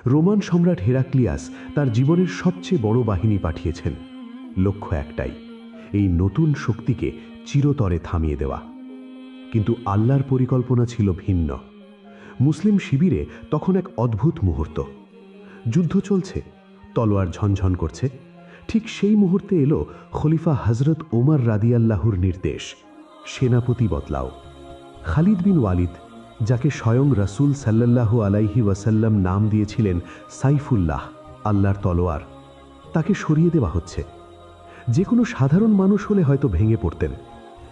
Roman সম্রাট Heraclius তার জীবনের সবচেয়ে বড় বাহিনী পাঠিয়েছেন। লক্ষ্য একটাই, এই নতুন শক্তিকে চিরতরে থামিয়ে দেওয়া। কিন্তু আল্লাহর পরিকল্পনা ছিল ভিন্ন। মুসলিম শিবিরে তখন এক অদ্ভুত মুহূর্ত। যুদ্ধ চলছে, তলোয়ার ঝনঝন করছে। ঠিক সেই মুহূর্তে এলো খলিফা হজরত ওমর রাদিয়াল্লাহুর নির্দেশ, সেনাপতি বদলাও। খালিদ বিন ওয়ালিদ, যাকে স্বয়ং রাসূল সাল্লাল্লাহু আলাইহি ওয়াসাল্লাম নাম দিয়েছিলেন সাইফুল্লাহ, আল্লাহর তলোয়ার, তাকে সরিয়ে দেওয়া হচ্ছে। যে কোনো সাধারণ মানুষ হলে হয়তো ভেঙে পড়তেন,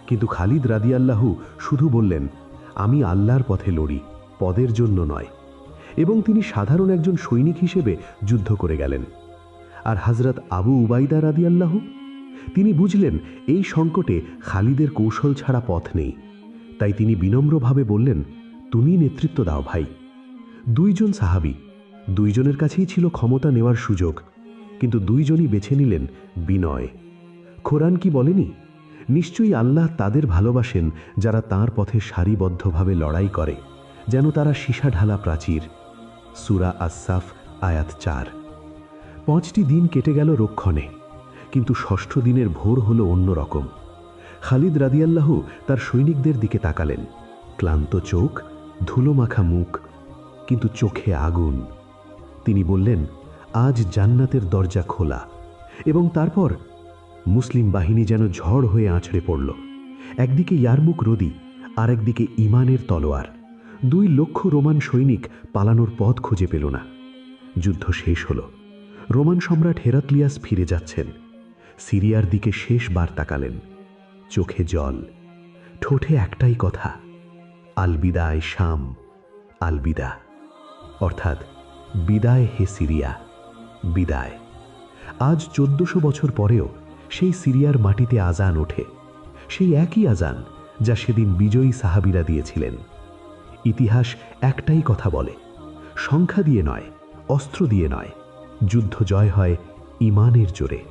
কিন্তু খালিদ রাদিয়াল্লাহু শুধু বললেন, আমি আল্লাহর পথে লড়ি, পদের জন্য নয়। এবং তিনি সাধারণ একজন সৈনিক হিসেবে যুদ্ধ করে গেলেন। আর হযরত আবু উবাইদা রাদিয়াল্লাহু, তিনি বুঝলেন এই সংকটে খালিদের কৌশল ছাড়া পথ নেই। তাই তিনি বিনম্রভাবে বললেন, তুমি নেতৃত্ব দাও ভাই। দুইজন সাহাবী, দুইজনের কাছেই ছিল ক্ষমতা নেওয়ার সুযোগ, কিন্তু দুইজনই বেছে নিলেন বিনয়। কোরআন কি বলেনি, নিশ্চয়ই আল্লাহ তাদের ভালোবাসেন যারা তাঁর পথে সারিবদ্ধভাবে লড়াই করে, যেন তারা সীসা ঢালা প্রাচীর। সূরা আস-সাফ আয়াত 4। 5টি দিন কেটে গেল রক্ষণে, কিন্তু ষষ্ঠ দিনের ভোর হলো অন্যরকম। খালিদ রাদিয়াল্লাহু তার সৈনিকদের দিকে তাকালেন, ক্লান্ত চোখ, ধুলোমাখা মুখ, কিন্তু চোখে আগুন। তিনি বললেন, আজ জান্নাতের দরজা খোলা। এবং তারপর মুসলিম বাহিনী যেন ঝড় হয়ে আছড়ে পড়ল। একদিকে ইয়ারমুক নদী, আর একদিকে ইমানের তলোয়ার। 2 লক্ষ রোমান সৈনিক পালানোর পথ খুঁজে পেল না। যুদ্ধ শেষ হল। রোমান সম্রাট হেরাক্লিয়াস ফিরে যাচ্ছেন। সিরিয়ার দিকে শেষবার তাকালেন, চোখে জল, ঠোঁটে একটাই কথা, আলবিদায় শাম, আলবিদা, অর্থাৎ বিদায় হে সিরিয়া, বিদায়। আজ 1400 বছর পরেও সেই সিরিয়ার মাটিতে আজান ওঠে, সেই একই আজান যা সেদিন বিজয়ী সাহাবীরা দিয়েছিলেন। ইতিহাস একটাই কথা বলে, সংখ্যা দিয়ে নয়, অস্ত্র দিয়ে নয়, যুদ্ধ জয় হয় ইমানের জোরে।